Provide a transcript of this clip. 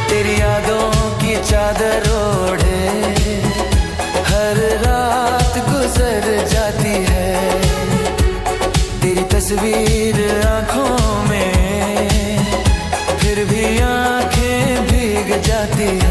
तेरी यादों की चादर ओढ़े हर रात गुजर जाती है। तेरी तस्वीर आंखों में फिर भी आंखें भीग जाती है।